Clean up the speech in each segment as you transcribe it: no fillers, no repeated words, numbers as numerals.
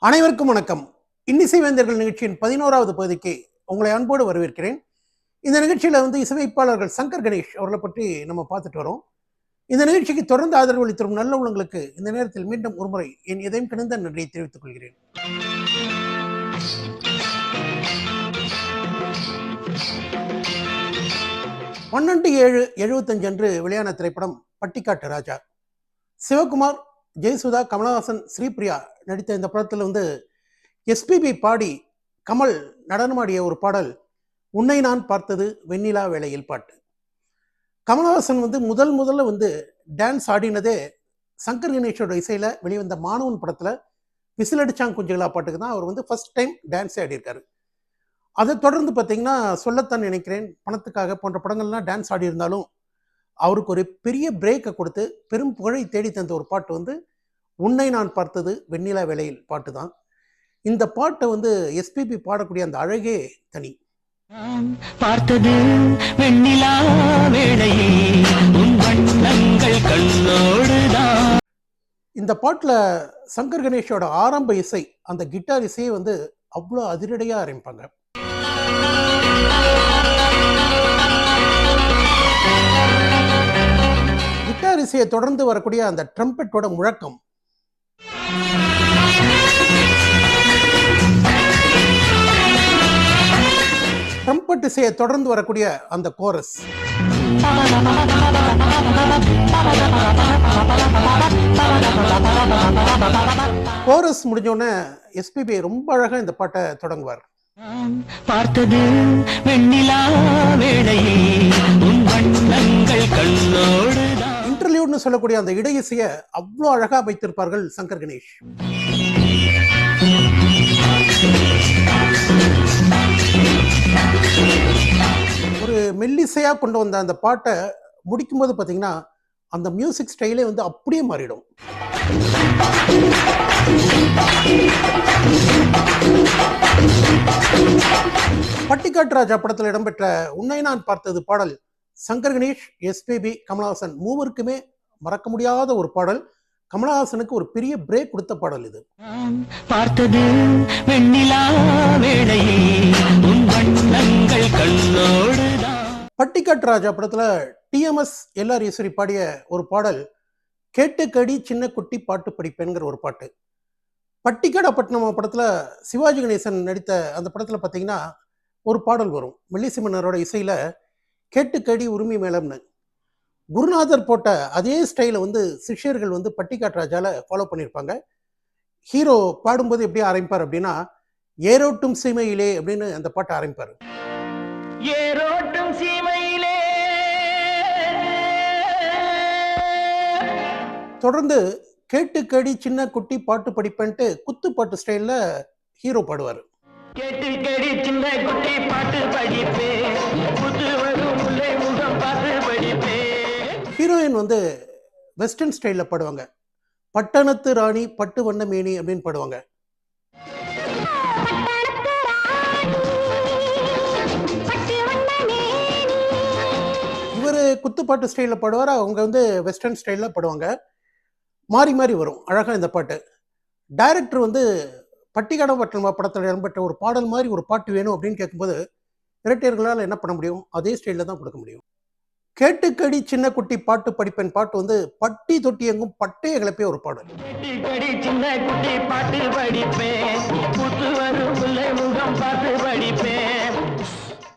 அனைவருக்கும் வணக்கம். இன்னிசை வேந்தர்கள் நிகழ்ச்சியின் 11வது பகுதிக்கு உங்களை அன்போடு வரவேற்கிறேன். இந்த நிகழ்ச்சியில இசையமைப்பாளர்கள் சங்கர் கணேஷ் அவர்களை பற்றி நம்ம பார்த்துட்டு வரோம். இந்த நிகழ்ச்சிக்கு தொடர்ந்து ஆதரவு அளித்து வரும் நல்ல உள்ளங்களுக்கு இந்த நேரத்தில் மீண்டும் ஒருமுறை என் இதயம் கிடந்த நன்றியை தெரிவித்துக் கொள்கிறேன். 12/7/75 அன்று வெளியான திரைப்படம் பட்டிக்காட்டு ராஜா. சிவகுமார், ஜெயசுதா, கமலஹாசன், ஸ்ரீபிரியா நடித்த இந்த படத்தில் எஸ்பிபி பாடி கமல் நடனமாடிய ஒரு பாடல் உன்னை நான் பார்த்தது வெண்ணிலா வேளையில் பாட்டு. கமலஹாசன் முதல்ல டான்ஸ் ஆடினதே சங்கர் கணேஷோட இசையில் வெளிவந்த மாணவன் படத்தில் விசிலடிச்சாங் குஞ்சுகளா பாட்டுக்கு தான் அவர் ஃபர்ஸ்ட் டைம் டான்ஸே ஆடியிருக்காரு. அதை தொடர்ந்து பார்த்தீங்கன்னா சொல்லத்தான் நினைக்கிறேன், பணத்துக்காக போன்ற படங்கள்லாம் டான்ஸ் ஆடி இருந்தாலும் அவருக்கு ஒரு பெரிய பிரேக்கை கொடுத்து பெரும் புகழை தேடி தந்த ஒரு பாட்டு உன்னை நான் பார்த்தது வெண்ணிலா வேளையில் பாட்டு தான். இந்த பாட்டை எஸ்பிபி பாடக்கூடிய அந்த அழகே தனி. பார்த்தது வெண்ணிலா வேளையில் இந்த பாட்டில் சங்கர் கணேஷோட ஆரம்ப இசை, அந்த கிட்டார் இசையை அவ்வளோ அதிரடியாக ஆரம்பிப்பாங்க. கிட்டார் இசையை தொடர்ந்து வரக்கூடிய அந்த ட்ரம்பெட்டோட முழக்கம், ட்ரம்பெட் இசையை தொடர்ந்து வரக்கூடிய அந்த கோரஸ், கோரஸ் முடிஞ்சோடனே எஸ்பிபி ரொம்ப அழகா இந்த பாட்டை தொடங்குவார். பார்த்தது வெண்ணிலா வேளையில் இன்டர்லியூட்னு சொல்லக்கூடிய அந்த இடையிசையை அவ்வளோ அழகா வைத்திருப்பார்கள் சங்கர் கணேஷ். ஒரு மெல்லிசையா கொண்டு வந்த அந்த பாட்டை முடிக்கும் போது பார்த்தீங்கன்னா அந்த மியூசிக் ஸ்டைலே அப்படியே மாறிடும். பட்டிக்காட்டு ராஜா படத்தில் இடம்பெற்ற உன்னை நான் பார்த்தது பாடல் சங்கர் கணேஷ், எஸ்பிபி, கமலஹாசன் மூவருக்குமே மறக்க முடியாத ஒரு பாடல். கமலஹாசனுக்கு ஒரு பெரிய பிரேக் கொடுத்த பாடல் இது. பார்த்தது வெண்ணிலா வேளையில் பட்டிக்காட்டு ராஜா படத்துல டிஎம்எஸ் எல்ஆர் ஈஸ்வரி பாடிய ஒரு பாடல் கேட்டுக்கடி சின்ன குட்டி பாட்டு படிப்பேன்கிற ஒரு பாட்டு. பட்டிக்காடப்பட்டினம் படத்துல சிவாஜி கணேசன் நடித்த அந்த படத்துல பார்த்தீங்கன்னா ஒரு பாடல் வரும், மெல்லிசிமன்னரோட இசையில கேட்டுக்கடி உரிமை மேலம்னு. குருநாதர் போட்ட அதே ஸ்டைலை சிஷ்யர்கள் பட்டிக்காட்டு ராஜால ஃபாலோ பண்ணியிருப்பாங்க. ஹீரோ பாடும்போது எப்படி ஆரம்பிப்பார் அப்படின்னா, ஏரோட்டும் சீமையிலே அப்படின்னு அந்த பாட்டை ஆரம்பிப்பார். ஏரோட்டும் சீமையிலே தொடர்ந்து கேட்டுக்கடி சின்ன குட்டி பாட்டு படிப்பேன்ட்டு குத்து பாட்டு ஸ்டைல்ல ஹீரோ பாடுவார். கேட்டுக்கடி சின்ன குட்டி பாட்டு படிப்பே ஹீரோயின் வெஸ்டர்ன் ஸ்டைல்ல பாடுவாங்க. பட்டணத்து ராணி பட்டு வண்ண மேனி அப்படின்னு பாடுவாங்க. இவர் குத்துப்பாட்டு ஸ்டைல்ல பாடுவார், அவங்க வெஸ்டர்ன் ஸ்டைல்ல பாடுவாங்க. மாறி மாறி வரும் அழகா இந்த பாட்டு. டைரக்டர் பட்டிக்காடப்பட்டினம் படத்தில் இடம்பெற்ற ஒரு பாடல் மாதிரி ஒரு பாட்டு வேணும் அப்படின்னு கேட்கும்போது இரட்டையர்களால் என்ன பண்ண முடியும், அதே ஸ்டைலில் தான் கொடுக்க முடியும். கேட்டுக்கடி சின்ன குட்டி பாட்டு படிப்பேன் பாட்டு பட்டி தொட்டி எங்கும் பட்டைய கிளப்பிய ஒரு பாடல்.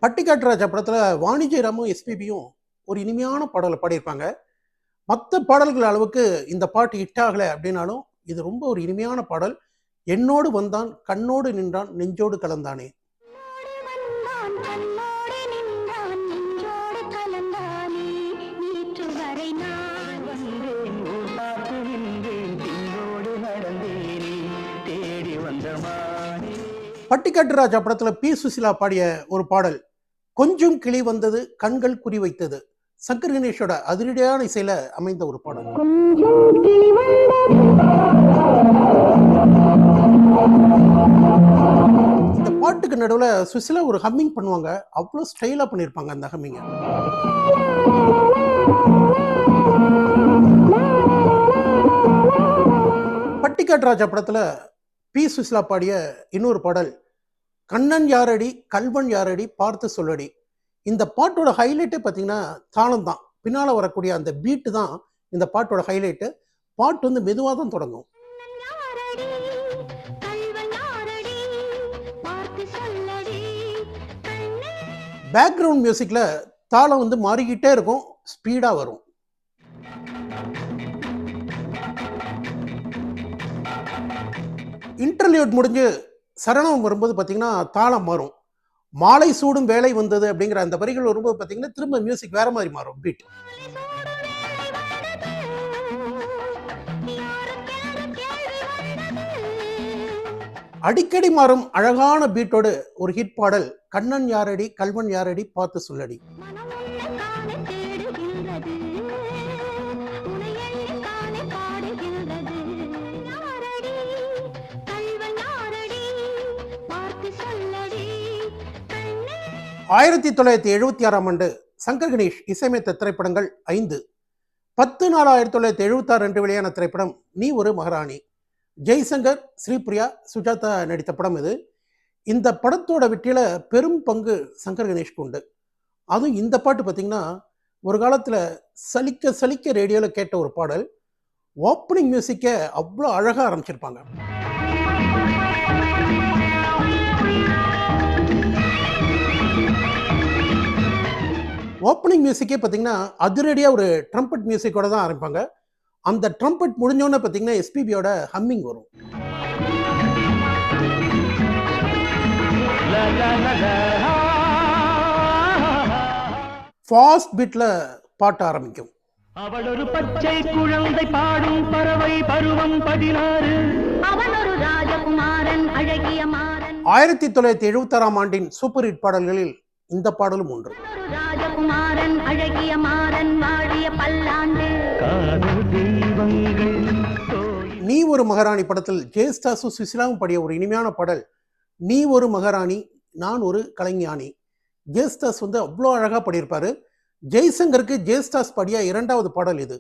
பட்டிக்காட்டு ராஜா படத்துல வாணி ஜெயராமும் எஸ்பிபியும் ஒரு இனிமையான பாடலை பாடியிருப்பாங்க. மற்ற பாடல்கள் அளவுக்கு இந்த பாட்டு ஹிட் ஆகலை அப்படின்னாலும் இது ரொம்ப ஒரு இனிமையான பாடல். என்னோடு வந்தான் கண்ணோடு நின்றான் நெஞ்சோடு கலந்தானே. பட்டிக்காட்டு ராஜா படத்துல பி சுசிலா பாடிய ஒரு பாடல் கொஞ்சம் கிளி வந்தது கண்கள் குறி வைத்தது, சங்கர் கணேஷோட அதிரடியான இசையில அமைந்த ஒரு பாடல். இந்த பாட்டுக்கு நடுவுல சுசிலா ஒரு ஹம்மிங் பண்ணுவாங்க, அவ்வளவு ஸ்டைலா பண்ணிருப்பாங்க அந்த ஹம்மிங்க. பட்டிக்காட்டு ராஜா படத்துல பி சுசிலா பாடிய இன்னொரு பாடல் கண்ணன் யாரடி கல்வன் யாரடி பார்த்து சொல்லடி. இந்த பாட்டோட ஹைலைட்டே பார்த்தீங்கன்னா தாளம் தான். பின்னால் வரக்கூடிய அந்த பீட்டு தான் இந்த பாட்டோட ஹைலைட்டு. பாட்டு வந்து மெதுவாக தான் தொடங்கும். பேக்ரவுண்ட் மியூசிக்கில் தாளம் வந்து மாறிக்கிட்டே இருக்கும், ஸ்பீடாக வரும். இன்டர்லியூட் முடிஞ்சு சரணம் வரும்போது பார்த்தீங்கன்னா தாளம் மாறும். மாலை சூடும் வேலை வந்தது அப்படிங்கிற அந்த வரிகள் வரும்போது பார்த்தீங்கன்னா திரும்ப மியூசிக் வேற மாதிரி மாறும், பீட். அடிக்கடி மாறும் அழகான பீட்டோடு ஒரு ஹிட் பாடல் கண்ணன் யாரடி கல்வன் யாரடி பார்த்து சொல்லடி. ஆயிரத்தி 1976 சங்கர் கணேஷ் இசையமைத்த திரைப்படங்கள் 5. 10/4/1976 அன்று வெளியான திரைப்படம் நீ ஒரு மகாராணி. ஜெய்சங்கர், ஸ்ரீபிரியா, சுஜாதா நடித்த படம் இது. இந்த படத்தோட வெற்றியில பெரும் பங்கு சங்கர் கணேஷ்க்கு உண்டு. அதுவும் இந்த பாட்டு பார்த்தீங்கன்னா ஒரு காலத்தில் சலிக்க சலிக்க ரேடியோவில் கேட்ட ஒரு பாடல். ஓப்பனிங் மியூசிக்கை அவ்வளோ அழகாக ஆரம்பிச்சிருப்பாங்க. ஓப்பனிங் மியூசிக்கே பார்த்தீங்கன்னா அதிரடியாக ஒரு ட்ரம்பட் மியூசிக்கோட தான் ஆரம்பிப்பாங்க. அந்த ட்ரம்பட் முடிஞ்சோன்னு பார்த்தீங்கன்னா எஸ்பிபியோட ஹம்மிங் வரும். ஃபாஸ்ட் பீட்ல பாட்டு ஆரம்பிக்கும். அவள் ஒரு பச்சை குழந்தை பாடும் பறவை பருவம் 16. அவன் ஒரு ராஜகுமாரன் அழகிய மாறன். 1976 சூப்பர் ஹிட் பாடல்களில் இந்த பாடலும் ஒன்று. ராஜகுமாரன் அழகிய மாறன் வாழிய பல்லாண்டு. நீ ஒரு மகாராணி படத்தில் ஜெயஸ்தாஸும் சுசிலாவும் பாடிய ஒரு இனிமையான பாடல் நீ ஒரு மகாராணி நான் ஒரு கலைஞானி. ஜெயஸ்தாஸ் வந்து அவ்வளோ அழகாக பாடியிருப்பாரு. ஜெய்சங்கருக்கு ஜெயஸ்தாஸ் பாடிய 2வது பாடல் இது.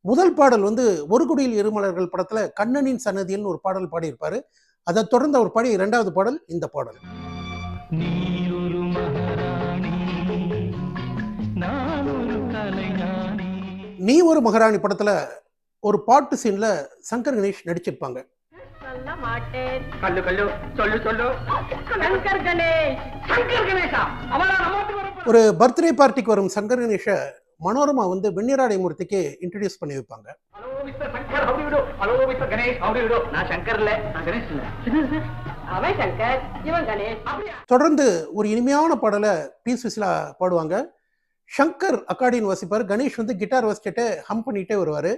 முதல் பாடல் வந்து ஒரு குடியில் இருமலர்கள் படத்தில் கண்ணனின் சன்னதியில் ஒரு பாடல் பாடியிருப்பாரு. அதை தொடர்ந்து அவர் பாடிய 2வது பாடல் இந்த பாடல். நீ ஒரு மகாராணி படத்துல ஒரு பாட்டு சீன்ல சங்கர் கணேஷ் நடிச்சிருப்பாங்க. ஒரு பர்த்டே பார்ட்டிக்கு வரும் சங்கர் கணேஷ மனோரமா வந்து வெண்ணிராடை மூர்த்திக்கு இன்ட்ரோடியூஸ் பண்ணி வைப்பாங்க. தொடர்ந்து ஒரு இனிமையான பாடலை பி சுசிலா பாடுவாங்க. சங்கர் அக்கார்டியன் வாசிப்பார். கணேஷ் வந்து கிட்டார் வாசிச்சுட்டு ஹம் பண்ணிட்டே வருவார்.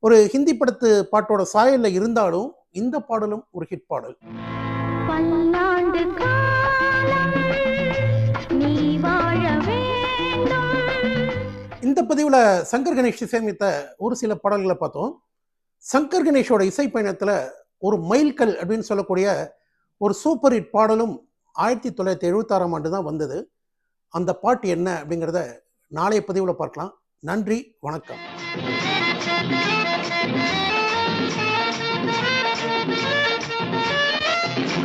ஒரு ஹிந்தி படத்து பாட்டோட சாயல்ல இருந்தாலும் இந்த பாடலும் ஒரு ஹிட் பாடல். இந்த பதிவுல சங்கர் கணேஷ் இசையமைத்த ஒரு சில பாடல்களை பார்த்தோம். சங்கர் கணேஷோட இசை பயணத்துல ஒரு மைல்கல் அப்படின்னு சொல்லக்கூடிய ஒரு சூப்பர் ஹிட் பாடலும் 1976 தான் வந்தது. அந்த பாட்டு என்ன அப்படிங்கிறத நாளைய பதிவில் பார்க்கலாம். நன்றி, வணக்கம்.